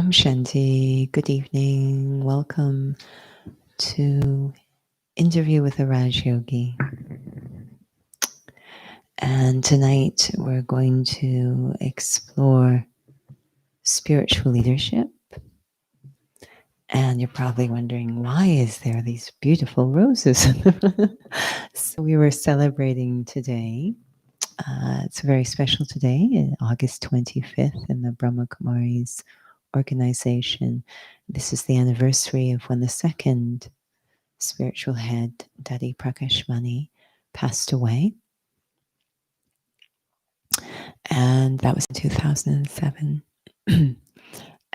Om Shanti. Good evening. Welcome to Interview with a Raj Yogi. And tonight we're going to explore spiritual leadership. And you're probably wondering, why is there these beautiful roses? So we were celebrating today. It's very special today, August 25th, in the Brahma Kumaris organization. This is the anniversary of when the second spiritual head, Daddy Prakashmani, passed away. And that was in 2007.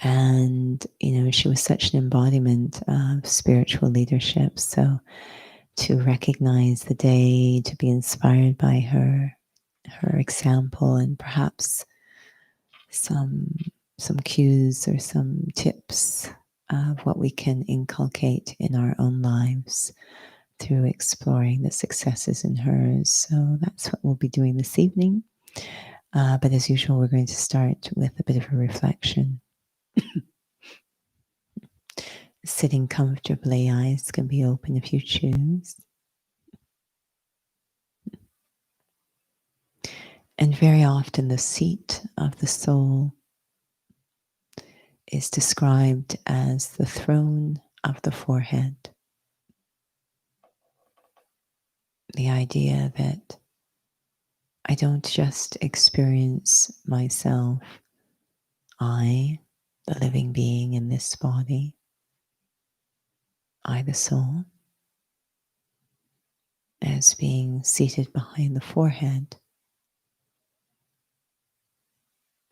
And, she was such an embodiment of spiritual leadership. So to recognize the day, to be inspired by her example, and perhaps some cues or some tips of what we can inculcate in our own lives through exploring the successes in hers. So that's what we'll be doing this evening. But as usual, we're going to start with a bit of a reflection. Sitting comfortably, eyes can be open if you choose. And very often the seat of the soul is described as the throne of the forehead. The idea that I don't just experience myself, I, the living being in this body, I, the soul, as being seated behind the forehead,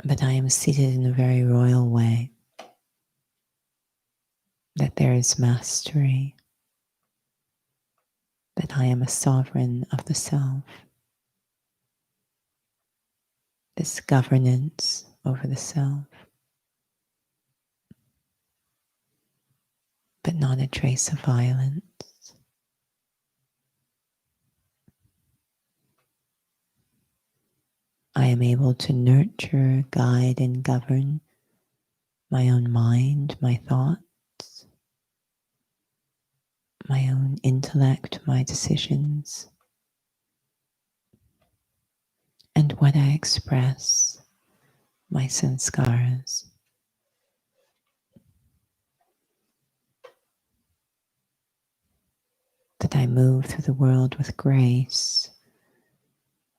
but I am seated in a very royal way, that there is mastery, that I am a sovereign of the self, this governance over the self, but not a trace of violence. I am able to nurture, guide, and govern my own mind, my thoughts, my own intellect, my decisions, and what I express, my sanskaras. That I move through the world with grace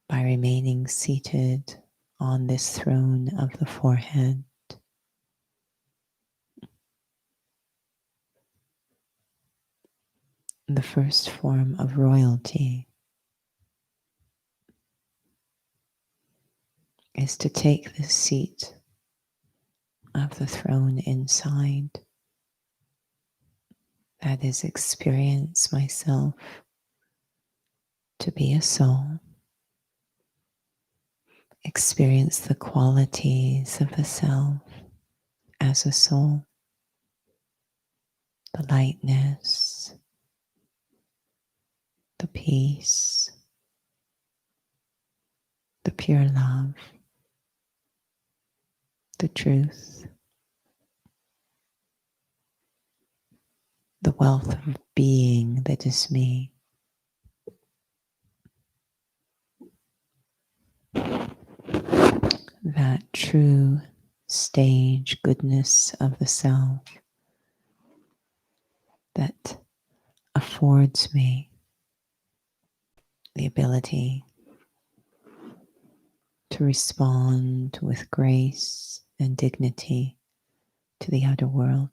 by remaining seated on this throne of the forehead. The first form of royalty is to take the seat of the throne inside. That is, experience myself to be a soul. Experience the qualities of the self as a soul. The lightness, the peace, the pure love, the truth, the wealth of being that is me. That true stage goodness of the self that affords me the ability to respond with grace and dignity to the outer world.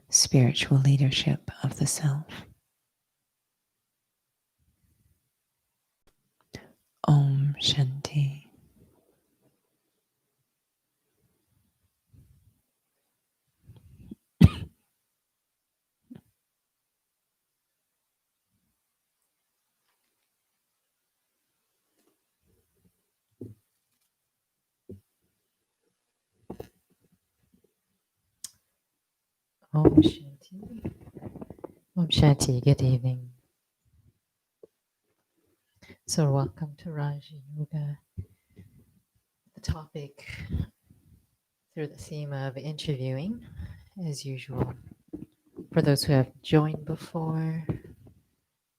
Spiritual leadership of the self. Om Shanti. Om Shanti. Om Shanti, good evening. So welcome to Raja Yoga. topic through the theme of interviewing, as usual. For those who have joined before,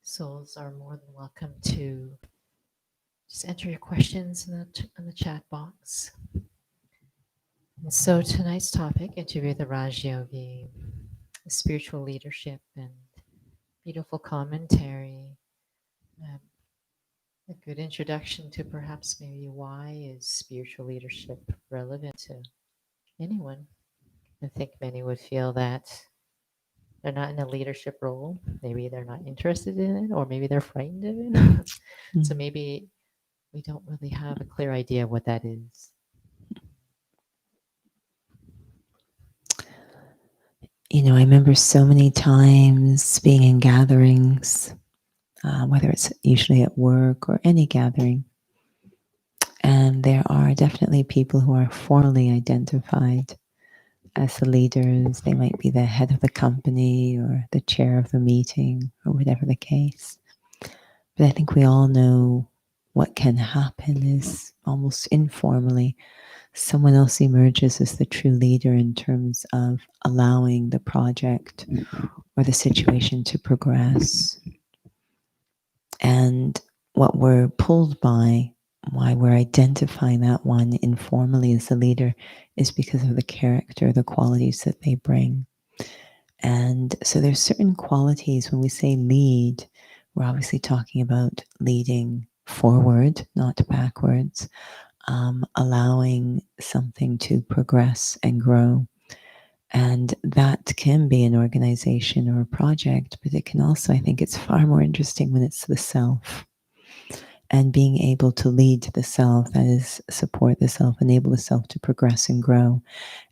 souls are more than welcome to just enter your questions in the chat box. And so tonight's topic, interview the Raj Yogi, spiritual leadership, and beautiful commentary. A good introduction to perhaps maybe why is spiritual leadership relevant to anyone. I think many would feel that they're not in a leadership role. Maybe they're not interested in it, or maybe they're frightened of it. So maybe we don't really have a clear idea what that is. You know, I remember so many times being in gatherings, whether it's usually at work or any gathering, and there are definitely people who are formally identified as the leaders. They might be the head of the company or the chair of the meeting or whatever the case. But I think we all know what can happen is almost informally someone else emerges as the true leader in terms of allowing the project or the situation to progress. And what we're pulled by, why we're identifying that one informally as the leader, is because of the character, the qualities that they bring. And so there's certain qualities when we say lead, we're obviously talking about leading forward, not backwards, allowing something to progress and grow. And that can be an organization or a project, but it can also, I think it's far more interesting when it's the self. And being able to lead the self, that is, support the self, enable the self to progress and grow.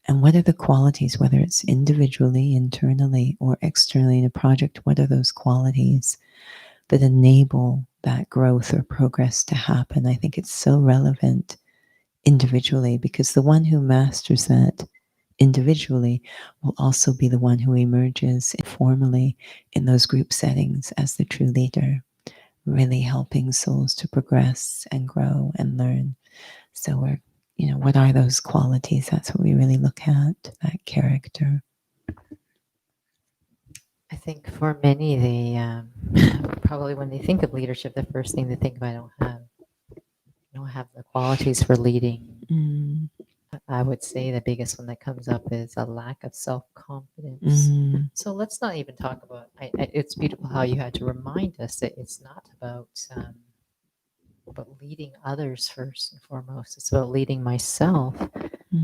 And what are the qualities, whether it's individually, internally, or externally in a project, what are those qualities that enable that growth or progress to happen? I think it's so relevant individually, because the one who masters that individually will also be the one who emerges informally in those group settings as the true leader, really helping souls to progress and grow and learn. So we're, you know, what are those qualities? That's what we really look at, that character. I think for many, they probably when they think of leadership, the first thing they think of, I don't have the qualities for leading. I would say the biggest one that comes up is a lack of self-confidence. So let's not even talk about, it's beautiful how you had to remind us that it's not about leading others first and foremost. It's about leading myself.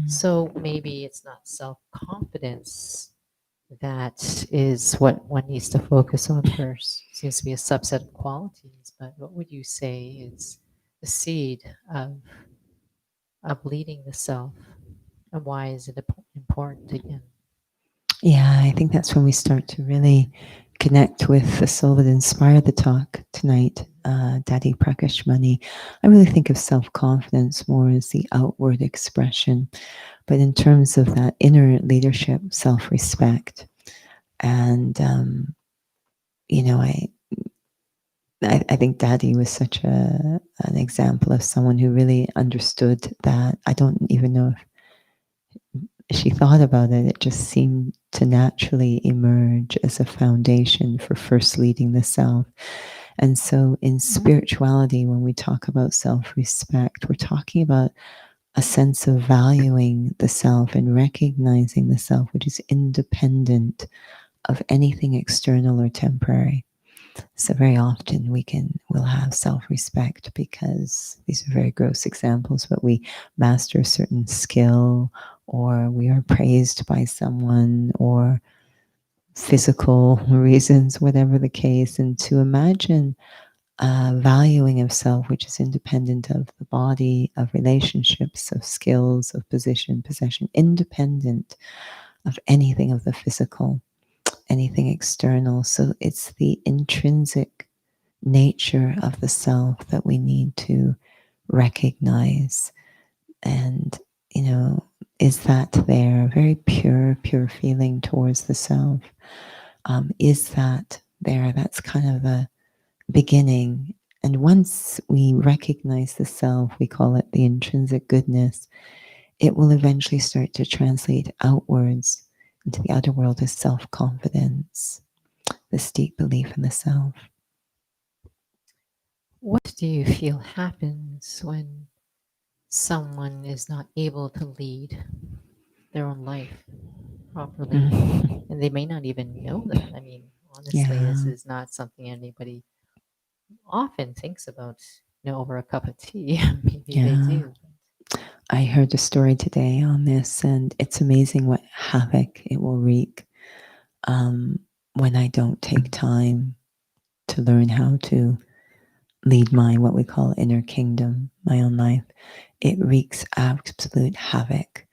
So maybe it's not self-confidence that is what one needs to focus on first. Seems to be a subset of qualities, but what would you say is the seed of leading the self, and why is it important again? Yeah, I think that's when we start to really connect with the soul that inspired the talk tonight, Daddy Prakash Mani. I really think of self-confidence more as the outward expression, but in terms of that inner leadership, self-respect. And, you know, I think Daddy was such an example of someone who really understood that. I don't even know if she thought about it. It just seemed to naturally emerge as a foundation for first leading the self. And so in spirituality, when we talk about self-respect, we're talking about a sense of valuing the self and recognizing the self, which is independent of anything external or temporary. So very often we'll have self-respect because these are very gross examples, but we master a certain skill, or we are praised by someone, or physical reasons, whatever the case. And to imagine valuing of self, which is independent of the body, of relationships, of skills, of position, possession, independent of anything of the physical, anything external. So it's the intrinsic nature of the self that we need to recognize. And, you know, is that there? Very pure feeling towards the self. Is that there? That's kind of the beginning. And once we recognize the self, we call it the intrinsic goodness, it will eventually start to translate outwards into the outer world as self-confidence, this deep belief in the self. What do you feel happens when someone is not able to lead their own life properly? Mm. And they may not even know that. I mean, honestly, Yeah. this is not something anybody often thinks about, over a cup of tea. Maybe they Yeah. do. I heard a story today on this, and it's amazing what havoc it will wreak when I don't take time to learn how to lead my, what we call inner kingdom, my own life. It wreaks absolute havoc,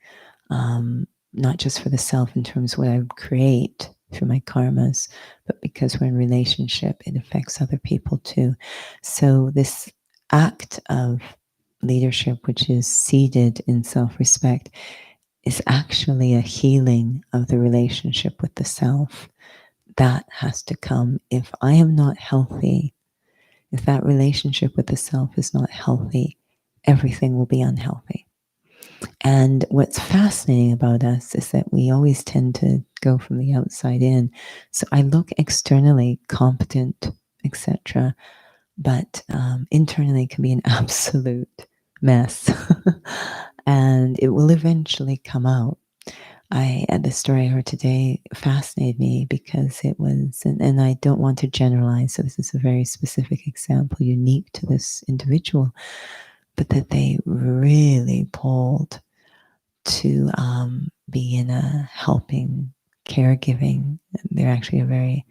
not just for the self in terms of what I create through my karmas, but because we're in relationship, it affects other people too. So this act of leadership, which is seated in self-respect, is actually a healing of the relationship with the self. That has to come. If I am not healthy, if that relationship with the self is not healthy, everything will be unhealthy. And what's fascinating about us is that we always tend to go from the outside in. So I look externally competent, etc., but internally can be an absolute mess. And it will eventually come out. The story I heard today fascinated me because it was, and I don't want to generalize, so this is a very specific example unique to this individual, but that they really pulled to be in a helping, caregiving. They're actually a very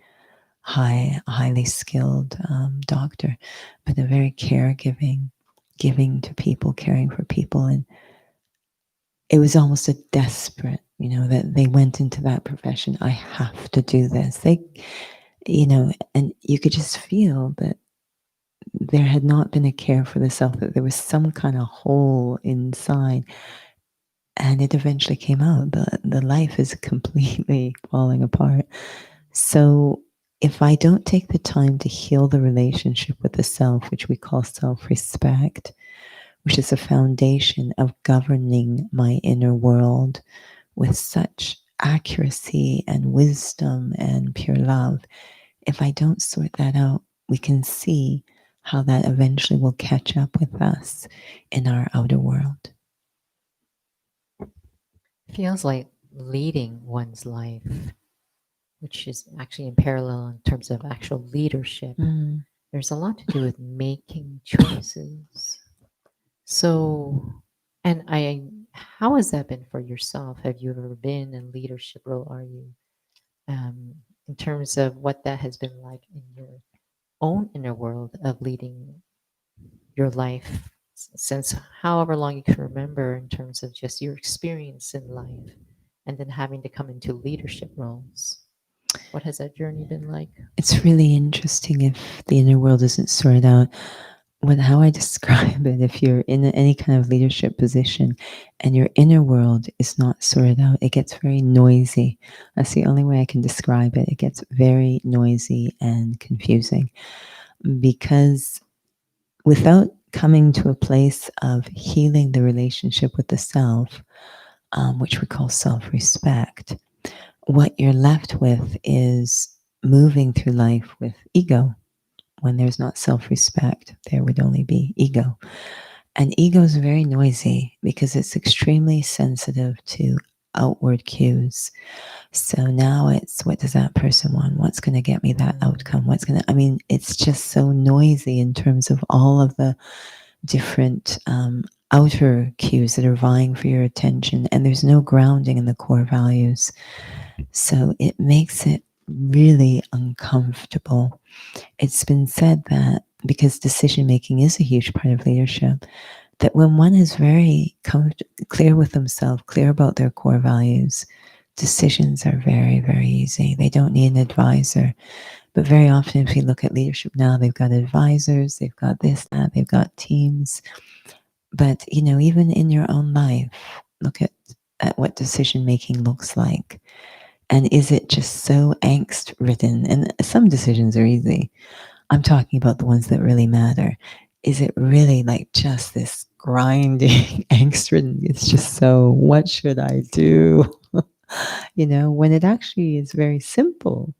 highly skilled doctor, but a very caregiving, giving to people, caring for people. And it was almost a desperate, that they went into that profession. I have to do this. And you could just feel that there had not been a care for the self, that there was some kind of hole inside. And it eventually came out. The life is completely falling apart. So if I don't take the time to heal the relationship with the self, which we call self-respect, which is a foundation of governing my inner world with such accuracy and wisdom and pure love, if I don't sort that out, we can see how that eventually will catch up with us in our outer world. Feels like leading one's life, which is actually in parallel in terms of actual leadership. Mm. There's a lot to do with making choices. So, how has that been for yourself? Have you ever been in leadership role? Are you, in terms of what that has been like in your own inner world of leading your life since however long you can remember, in terms of just your experience in life, and then having to come into leadership roles? What has that journey been like? It's really interesting if the inner world isn't sorted out. How I describe it, if you're in any kind of leadership position and your inner world is not sorted out, it gets very noisy. That's the only way I can describe it. It gets very noisy and confusing because without coming to a place of healing the relationship with the self, which we call self-respect, what you're left with is moving through life with ego. When there's not self-respect, there would only be ego. And ego is very noisy because it's extremely sensitive to outward cues. So now it's, what does that person want? What's going to get me that outcome? It's just so noisy in terms of all of the different outer cues that are vying for your attention. And there's no grounding in the core values. So it makes it really uncomfortable. It's been said that because decision making is a huge part of leadership, that when one is very clear with themselves, clear about their core values, decisions are very, very easy. They don't need an advisor. But very often, if you look at leadership now, they've got advisors, they've got this, that, they've got teams. But, even in your own life, look at what decision making looks like. And is it just so angst ridden? And some decisions are easy. I'm talking about the ones that really matter. Is it really like just this grinding angst? It's just so, what should I do? When it actually is very simple.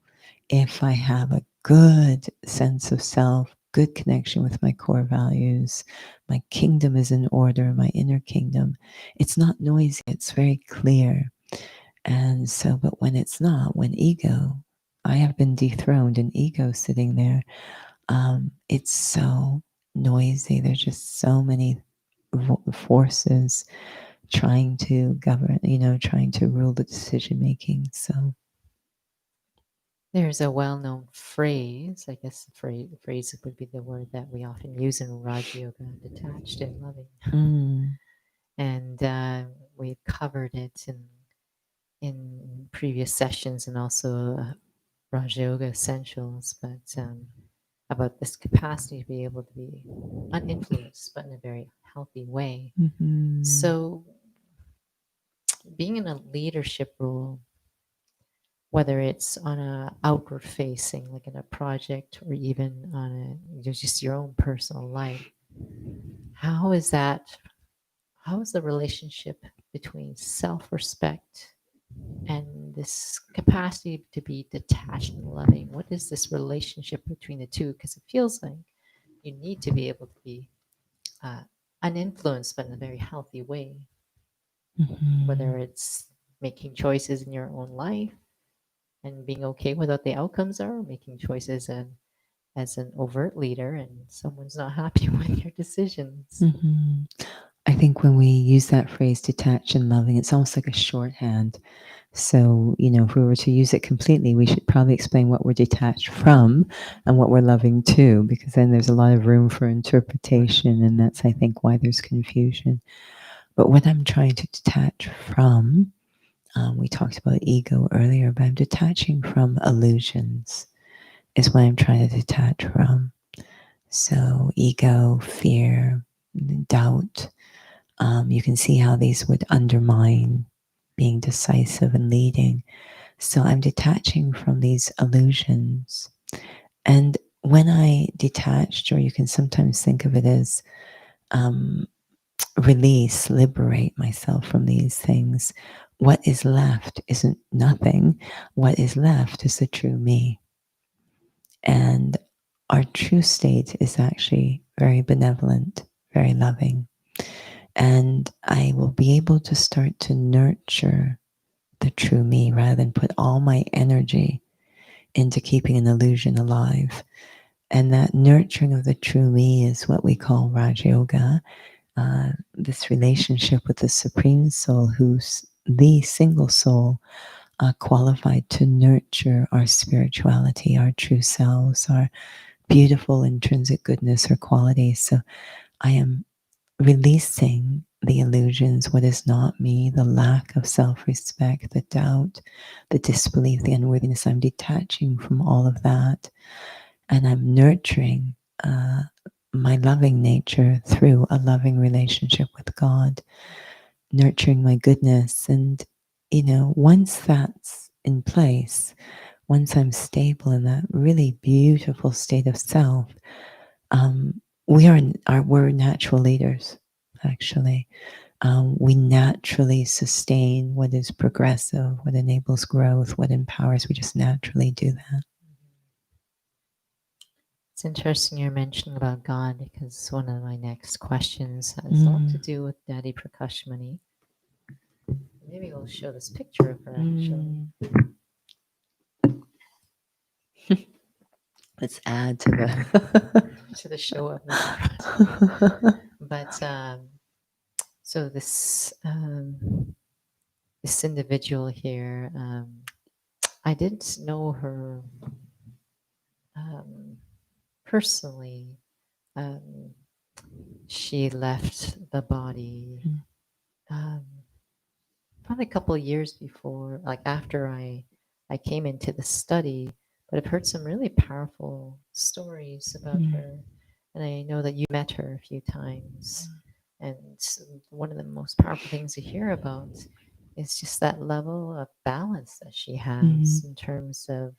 If I have a good sense of self, good connection with my core values, my kingdom is in order, my inner kingdom, it's not noisy, it's very clear. And so, but when it's not, when ego, I have been dethroned and ego sitting there, it's so noisy. There's just so many forces trying to govern, trying to rule the decision making. So, There's a well-known phrase, I guess phrase would be the word that we often use in Raja Yoga, detached and loving. And we've covered it in previous sessions and also Raja Yoga Essentials, but about this capacity to be able to be uninfluenced, but in a very healthy way. So, being in a leadership role, whether it's on a outward facing, like in a project, or even on just your own personal life, how is the relationship between self-respect and this capacity to be detached and loving? What is this relationship between the two? Because it feels like you need to be able to be uninfluenced, but in a very healthy way, whether it's making choices in your own life and being okay with what the outcomes are, making choices as an overt leader and someone's not happy with your decisions. I think when we use that phrase detached and loving, it's almost like a shorthand. So, if we were to use it completely, we should probably explain what we're detached from and what we're loving to, because then there's a lot of room for interpretation. And that's, I think, why there's confusion. But what I'm trying to detach from, we talked about ego earlier, but I'm detaching from illusions is what I'm trying to detach from. So ego, fear, doubt, you can see how these would undermine being decisive and leading. So I'm detaching from these illusions. And when I detached, or you can sometimes think of it as release, liberate myself from these things, what is left isn't nothing. What is left is the true me. And our true state is actually very benevolent, very loving. And I will be able to start to nurture the true me rather than put all my energy into keeping an illusion alive. And that nurturing of the true me is what we call Raj Yoga, this relationship with the Supreme Soul, who's the single soul qualified to nurture our spirituality, our true selves, our beautiful intrinsic goodness or qualities. So I am releasing the illusions, what is not me, the lack of self-respect, the doubt, the disbelief, the unworthiness. I'm detaching from all of that, and I'm nurturing my loving nature through a loving relationship with God, nurturing my goodness. And, once that's in place, once I'm stable in that really beautiful state of self, we're natural leaders, actually. We naturally sustain what is progressive, what enables growth, what empowers. We just naturally do that. It's interesting you're mentioning about God, because one of my next questions has a lot to do with Daddy Prakashmani. Maybe we'll show this picture of her actually. Let's add to the to the show of this. But so this this individual here, I didn't know her personally. She left the body probably a couple of years before, like after I came into the study. But I've heard some really powerful stories about her, and I know that you met her a few times. And one of the most powerful things to hear about is just that level of balance that she has in terms of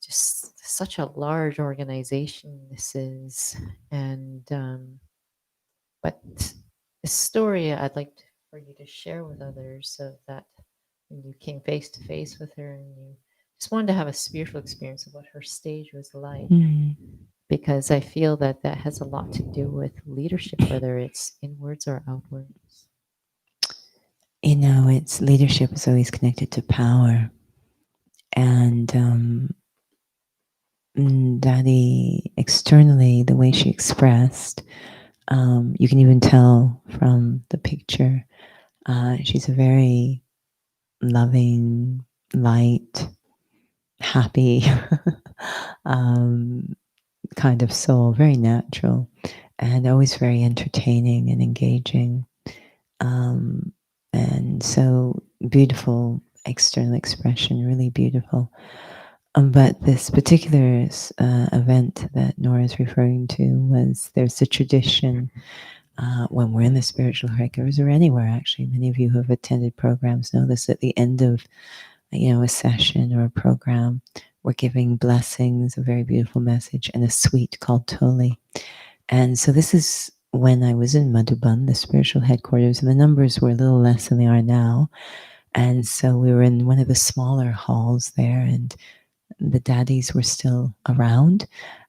just such a large organization this is, and but a story I'd like for you to share with others, so that when you came face to face with her and you just wanted to have a spiritual experience of what her stage was like, Mm. because I feel that that has a lot to do with leadership, whether it's inwards or outwards. It's leadership is always connected to power. And Daddy, externally, the way she expressed, you can even tell from the picture, she's a very loving, light, happy kind of soul, very natural, and always very entertaining and engaging. And so beautiful external expression, really beautiful. But this particular event that Nora is referring to was, there's a tradition when we're in the spiritual hikers, or anywhere actually. Many of you who have attended programs know this. At the end of a session or a program, we're giving blessings, a very beautiful message, and a sweet called Toli. And so this is when I was in Madhuban, the spiritual headquarters, and the numbers were a little less than they are now. And so we were in one of the smaller halls there, and the daddies were still around,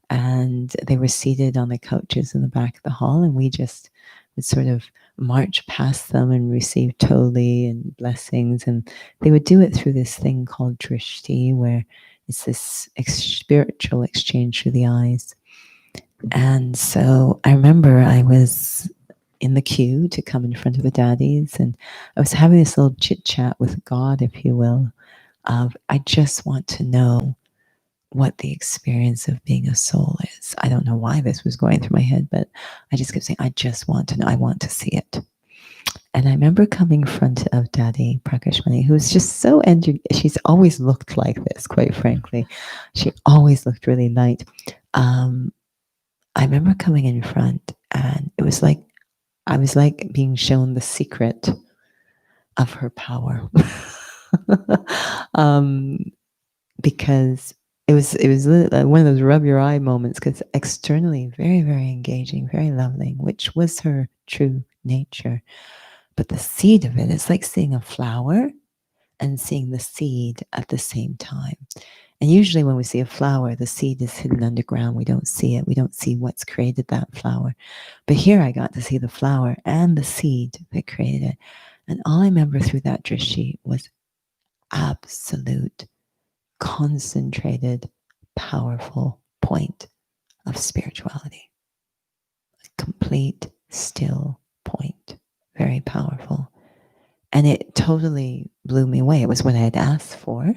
and they were seated on the couches in the back of the hall, and we just would sort of march past them and receive toli and blessings. And they would do it through this thing called drishti, where it's this spiritual exchange through the eyes. And so I remember I was in the queue to come in front of the daddies, and I was having this little chit chat with God, if you will, of, I just want to know what the experience of being a soul is. I don't know why this was going through my head, but I just kept saying, I just want to know. I want to see it. And I remember coming in front of Daddy Prakashmani, who was just so she's always looked like this, quite frankly. She always looked really light. I remember coming in front, and it was like I was like being shown the secret of her power. Because it was one of those rub your eye moments, because externally very, very engaging, very loving, which was her true nature. But the seed of it is like seeing a flower and seeing the seed at the same time. And usually when we see a flower, the seed is hidden underground. We don't see it. We don't see what's created that flower. But here I got to see the flower and the seed that created it. And all I remember through that drishti was absolute, concentrated, powerful point of spirituality. A complete, still point. Very powerful. And it totally blew me away. It was what I had asked for,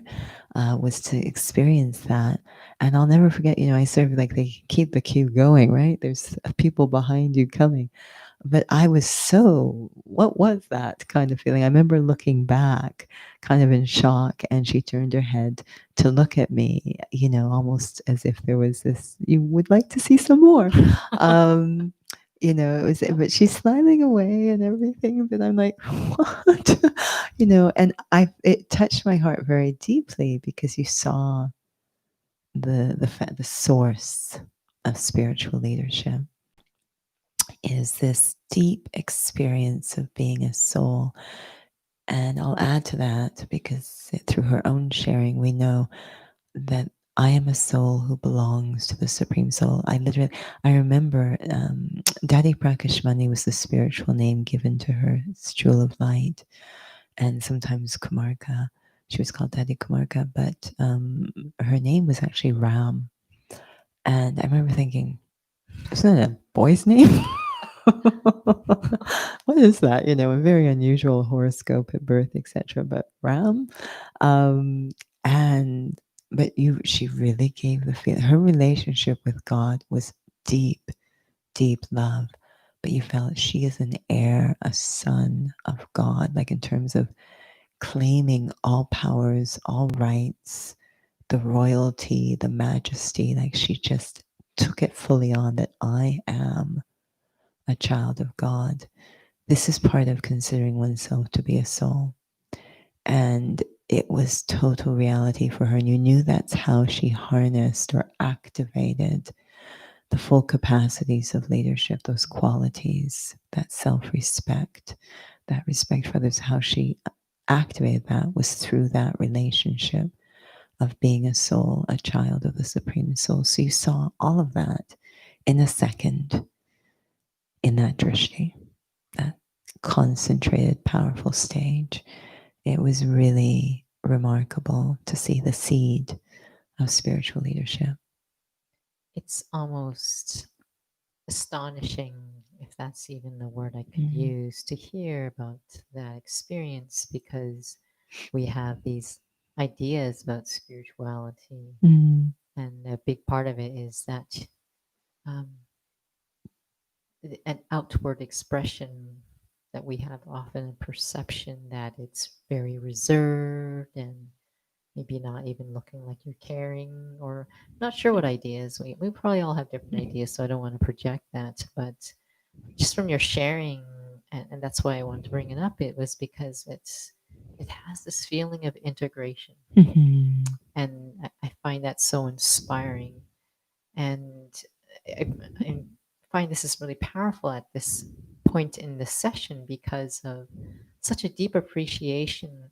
was to experience that. And I'll never forget, I sort of like, they keep the queue going, right? There's people behind you coming. But I was so, what was that kind of feeling? I remember looking back kind of in shock, and she turned her head to look at me, almost as if there was this, you would like to see some more. It was, but she's smiling away and everything, but I'm like, what? And it touched my heart very deeply, because you saw the source of spiritual leadership is this deep experience of being a soul. And I'll add to that, because through her own sharing, we know that I am a soul who belongs to the Supreme Soul. I remember Daddy Prakashmani was the spiritual name given to her. It's Jewel of Light. And sometimes Kumarka, she was called Daddy Kumarka, but her name was actually Ram. And I remember thinking, isn't that a boy's name? What is that? A very unusual horoscope at birth, etc. But Ram, she really gave the feeling. Her relationship with God was deep, deep love. But you felt she is an heir, a son of God, like in terms of claiming all powers, all rights, the royalty, the majesty. Like she just took it fully on, that I am a child of God. This is part of considering oneself to be a soul. And it was total reality for her. And you knew that's how she harnessed or activated the full capacities of leadership, those qualities, that self-respect, that respect for others. How she activated that was through that relationship of being a soul, a child of the Supreme Soul. So you saw all of that in a second in that drishti, that concentrated, powerful stage. It was really remarkable to see the seed of spiritual leadership. It's almost astonishing, if that's even the word I could use, to hear about that experience, because we have these ideas about spirituality, and a big part of it is that an outward expression that we have often a perception that it's very reserved and maybe not even looking like you're caring, or not sure what ideas. We probably all have different ideas, so I don't want to project that. But just from your sharing, and that's why I wanted to bring it up, it was because it has this feeling of integration. And I find that so inspiring. And I find this is really powerful at this point in the session because of such a deep appreciation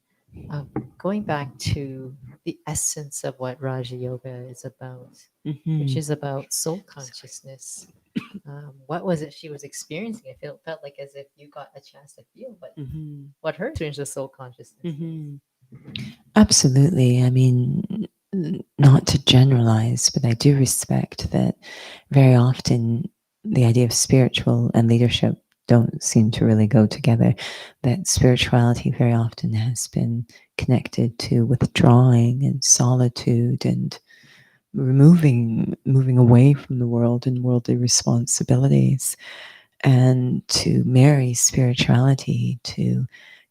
of going back to the essence of what Raja Yoga is about, which is about soul consciousness. What was it she was experiencing? It felt like as if you got a chance to feel what her experience of soul consciousness is. Absolutely. I mean, not to generalize, but I do respect that very often the idea of spiritual and leadership don't seem to really go together. That spirituality very often has been connected to withdrawing and solitude and moving away from the world and worldly responsibilities, and to marry spirituality to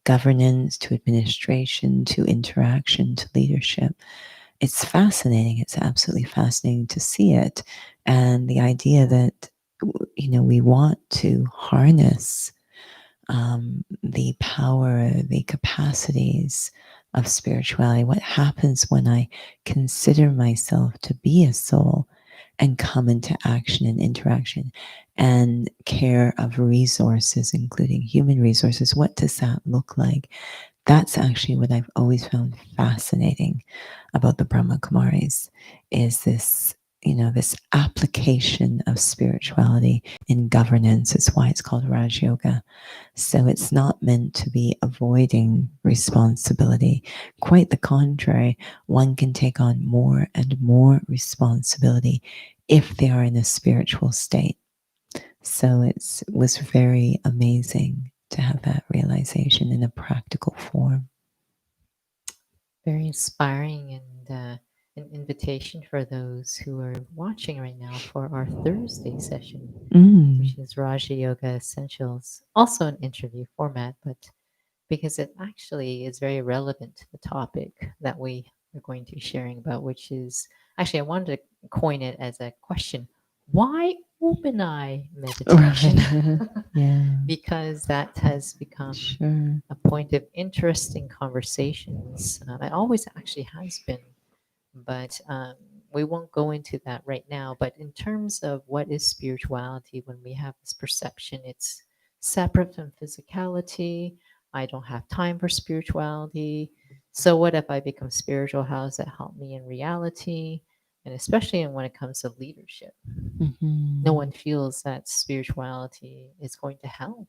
governance, to administration, to interaction, to leadership. It's fascinating. It's absolutely fascinating to see it. And the idea that, we want to harness the power, the capacities of spirituality. What happens when I consider myself to be a soul and come into action and interaction and care of resources, including human resources? What does that look like? That's actually what I've always found fascinating about the Brahma Kumaris, is this application of spirituality in governance. Is why it's called Raj Yoga. So it's not meant to be avoiding responsibility. Quite the contrary, one can take on more and more responsibility if they are in a spiritual state. So it was very amazing to have that realization in a practical form. Very inspiring, and an invitation for those who are watching right now for our Thursday session, which is Raja Yoga Essentials. Also an interview format, but because it actually is very relevant to the topic that we are going to be sharing about, which is actually, I wanted to coin it as a question. Why open eye meditation? Yeah. Because that has become Sure. a point of interesting conversations. It always actually has been, but we won't go into that right now. But in terms of what is spirituality, when we have this perception, it's separate from physicality. I don't have time for spirituality. So what if I become spiritual? How does that help me in reality? And especially when it comes to leadership, no one feels that spirituality is going to help.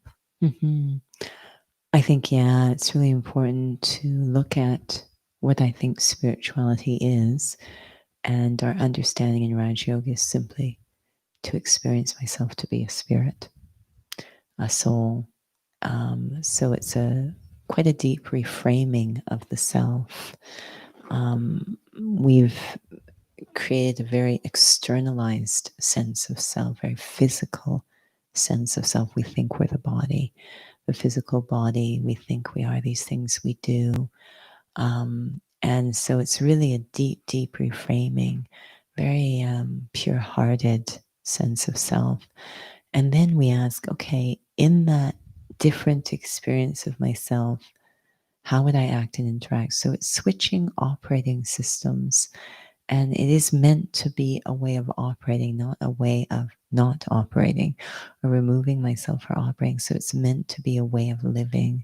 I think, yeah, it's really important to look at what I think spirituality is. And our understanding in Raj Yoga is simply to experience myself to be a spirit, a soul. So it's quite a deep reframing of the self. We've created a very externalized sense of self, very physical sense of self. We think we're the body, the physical body. We think we are these things we do. And so it's really a deep, deep reframing, very pure-hearted sense of self. And then we ask, okay, in that different experience of myself, How would I act and interact? So it's switching operating systems. And it is meant to be a way of operating, not a way of not operating or removing myself from operating. So it's meant to be a way of living.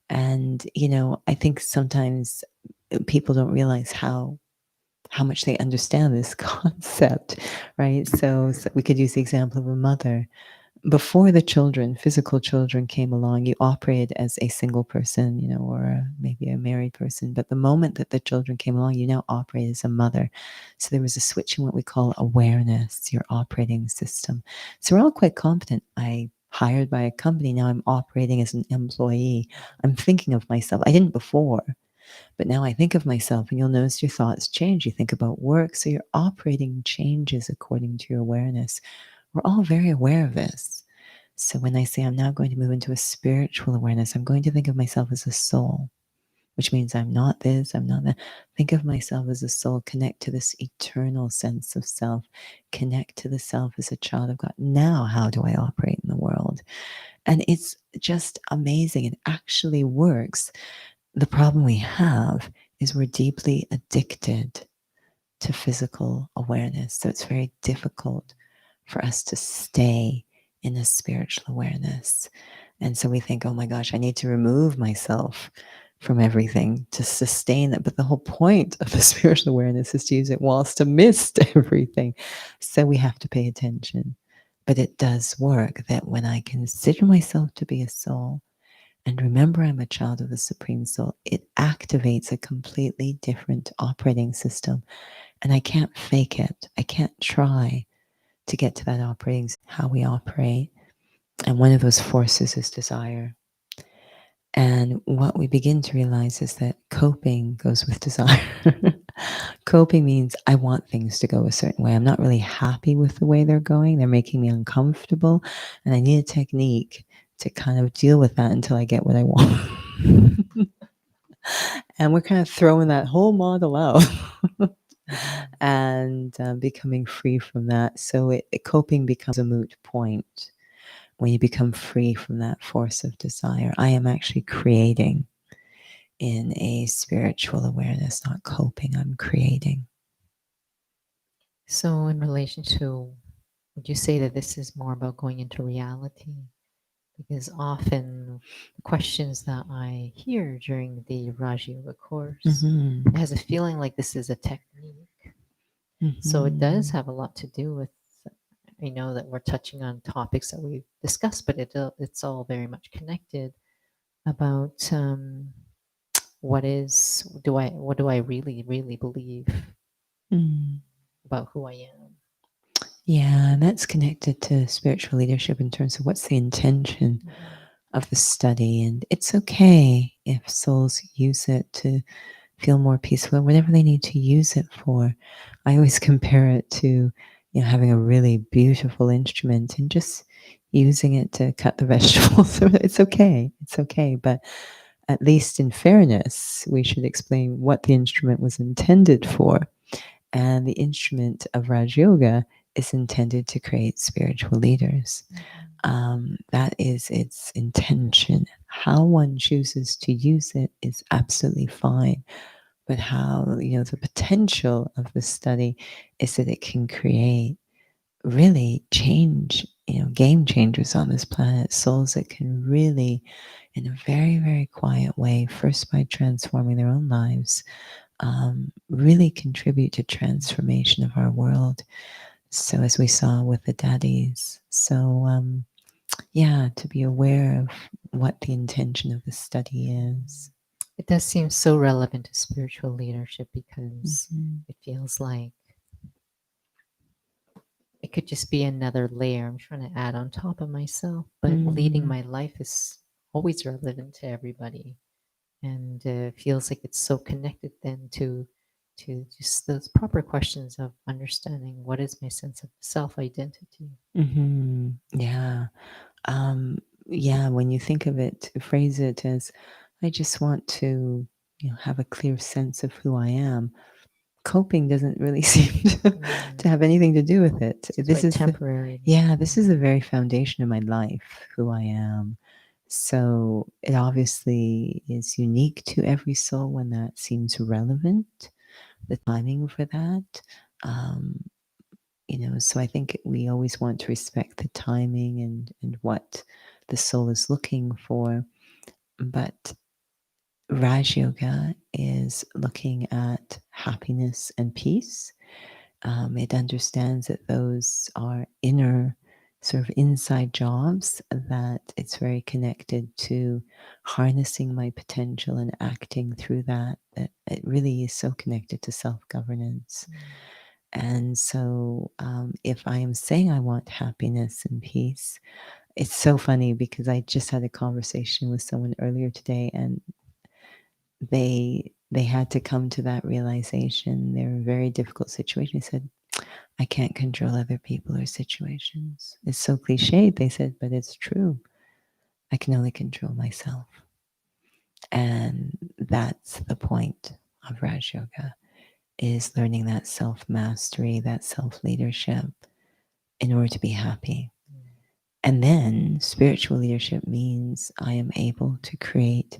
And, I think sometimes people don't realize how much they understand this concept, right? So we could use the example of a mother. Before the children, physical children came along, you operated as a single person, or maybe a married person. But the moment that the children came along, you now operate as a mother. So there was a switch in what we call awareness, your operating system. So we're all quite competent. I hired by a company, now I'm operating as an employee. I'm thinking of myself. I didn't before, but now I think of myself, and you'll notice your thoughts change. You think about work, so your operating changes according to your awareness. We're all very aware of this. So when I say I'm now going to move into a spiritual awareness, I'm going to think of myself as a soul, which means I'm not this, I'm not that. Think of myself as a soul, connect to this eternal sense of self, connect to the self as a child of God. Now, how do I operate in the world? And it's just amazing. It actually works. The problem we have is we're deeply addicted to physical awareness. So it's very difficult for us to stay in a spiritual awareness. And so we think, oh my gosh, I need to remove myself from everything to sustain that. But the whole point of the spiritual awareness is to use it whilst amidst everything. So we have to pay attention. But it does work that when I consider myself to be a soul, and remember, I'm a child of the Supreme Soul, it activates a completely different operating system. And I can't fake it. I can't try to get to that operating, how we operate. And one of those forces is desire. And what we begin to realize is that coping goes with desire. Coping means I want things to go a certain way. I'm not really happy with the way they're going. They're making me uncomfortable. And I need a technique to kind of deal with that until I get what I want. And we're kind of throwing that whole model out and becoming free from that. So coping becomes a moot point when you become free from that force of desire. I am actually creating in a spiritual awareness, not coping, I'm creating. So, in relation to, would you say that this is more about going into reality? Because often the questions that I hear during the Raja Yoga course, it has a feeling like this is a technique. So it does have a lot to do with, I know that we're touching on topics that we've discussed, but it's all very much connected about what do I really believe about who I am. Yeah, and that's connected to spiritual leadership in terms of what's the intention of the study. And it's okay if souls use it to feel more peaceful, whatever they need to use it for. I always compare it to, having a really beautiful instrument and just using it to cut the vegetables. It's okay. It's okay. But at least in fairness, we should explain what the instrument was intended for. And the instrument of Raj Yoga is intended to create spiritual leaders. That is its intention. How one chooses to use it is absolutely fine. But how, the potential of the study is that it can create really change, game changers on this planet, souls that can really, in a very, very quiet way, first by transforming their own lives, really contribute to transformation of our world. So as we saw with the daddies. So to be aware of what the intention of the study is. It does seem so relevant to spiritual leadership because it feels like it could just be another layer I'm trying to add on top of myself. But leading my life is always relevant to everybody, and feels like it's so connected then to just those proper questions of understanding what is my sense of self-identity. Yeah. When you think of it, phrase it as, I just want to, have a clear sense of who I am. Coping doesn't really seem to have anything to do with it. This is temporary. This is the very foundation of my life, who I am. So it obviously is unique to every soul when that seems relevant, the timing for that. Um, so I think we always want to respect the timing and what the soul is looking for. But Raj Yoga is looking at happiness and peace. It understands that those are inner, sort of inside jobs, that it's very connected to harnessing my potential and acting through that, that it really is so connected to self-governance. And so if I am saying I want happiness and peace, it's so funny because I just had a conversation with someone earlier today, and they had to come to that realization. They're in a very difficult situation. They said, I can't control other people or situations. It's so cliched, they said, but it's true. I can only control myself. And that's the point of Raj Yoga, is learning that self-mastery, that self-leadership in order to be happy. And then spiritual leadership means I am able to create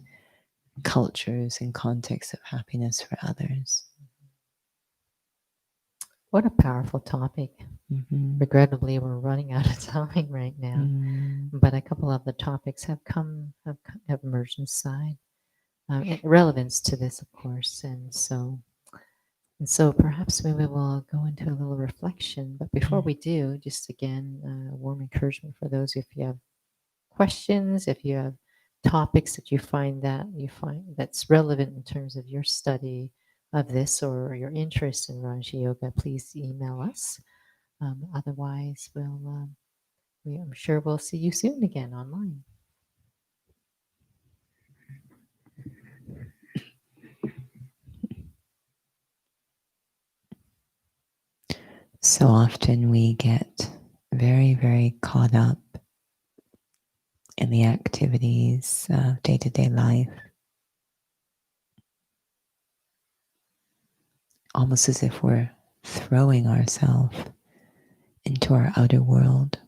cultures and contexts of happiness for others. What a powerful topic. Mm-hmm. Regrettably, we're running out of time right now, but a couple of the topics have emerged inside. Relevance to this, of course, and so perhaps we will go into a little reflection. But before we do, just again, warm encouragement for those, if you have questions, if you have topics that you find that's relevant in terms of your study of this or your interest in Raja Yoga, please email us. Otherwise, I'm sure we'll see you soon again online. So often we get very, very caught up in the activities of day-to-day life, almost as if we're throwing ourselves into our outer world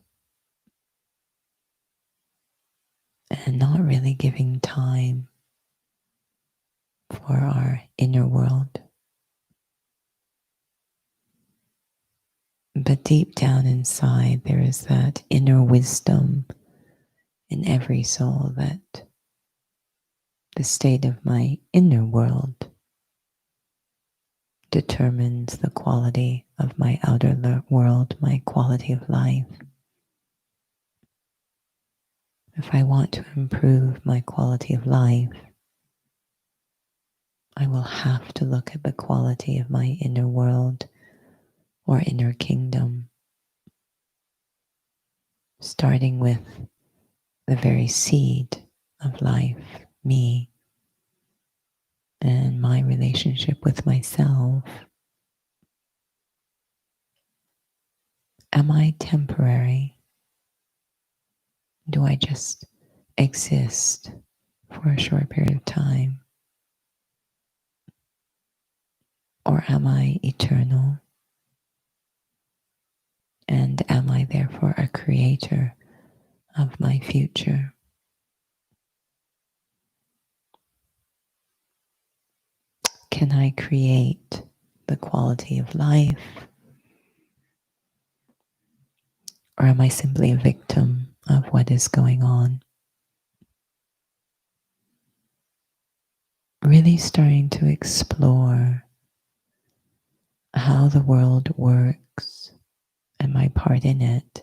and not really giving time for our inner world. But deep down inside, there is that inner wisdom in every soul that the state of my inner world determines the quality of my outer world, my quality of life. If I want to improve my quality of life, I will have to look at the quality of my inner world or inner kingdom, starting with the very seed of life, me, and my relationship with myself. Am I temporary? Do I just exist for a short period of time? Or am I eternal? And am I therefore a creator of my future? Can I create the quality of life? Or am I simply a victim of what is going on? Really starting to explore how the world works and my part in it,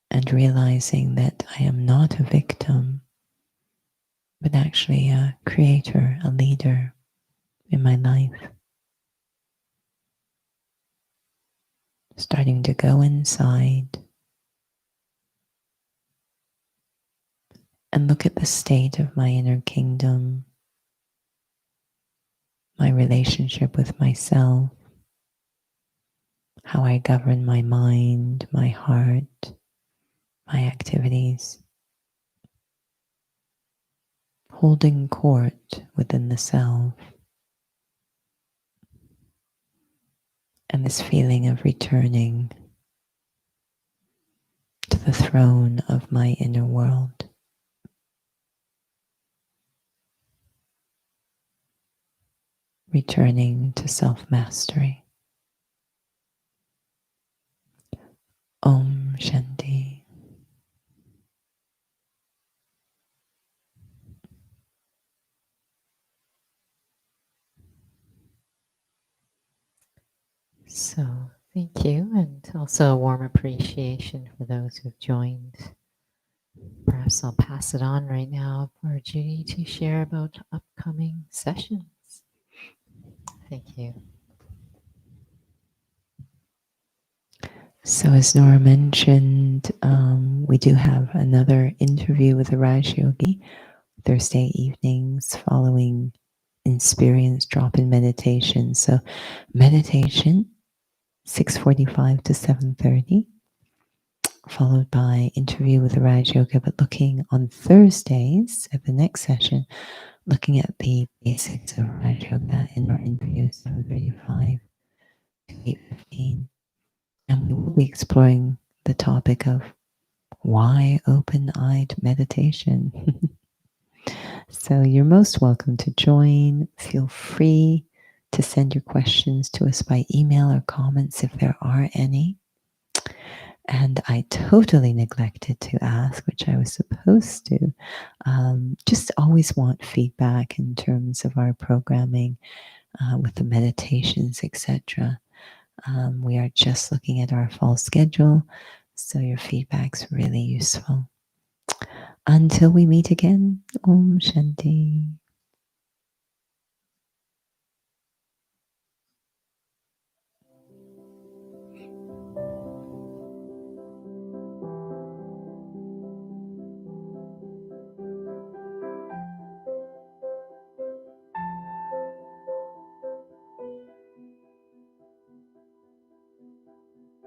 and realizing that I am not a victim, but actually a creator, a leader in my life. Starting to go inside and look at the state of my inner kingdom, my relationship with myself, how I govern my mind, my heart, my activities, holding court within the self, and this feeling of returning to the throne of my inner world. Returning to self-mastery. Om Shanti. So, thank you, and also a warm appreciation for those who've joined. Perhaps I'll pass it on right now for Judy to share about upcoming sessions. Thank you. So, as Nora mentioned, we do have another interview with the Raj Yogi Thursday evenings following Experience Drop-in Meditation. So, meditation 6:45 to 7:30, followed by interview with the Raj Yoga, but looking on Thursdays at the next session, looking at the basics of Raj Yoga in our interview 7:35 to 8:15. And we will be exploring the topic of why open-eyed meditation. So you're most welcome to join. Feel free to send your questions to us by email or comments if there are any. And I totally neglected to ask, which I was supposed to, just always want feedback in terms of our programming with the meditations, etc. We are just looking at our fall schedule, so your feedback's really useful. Until we meet again, Om Shanti.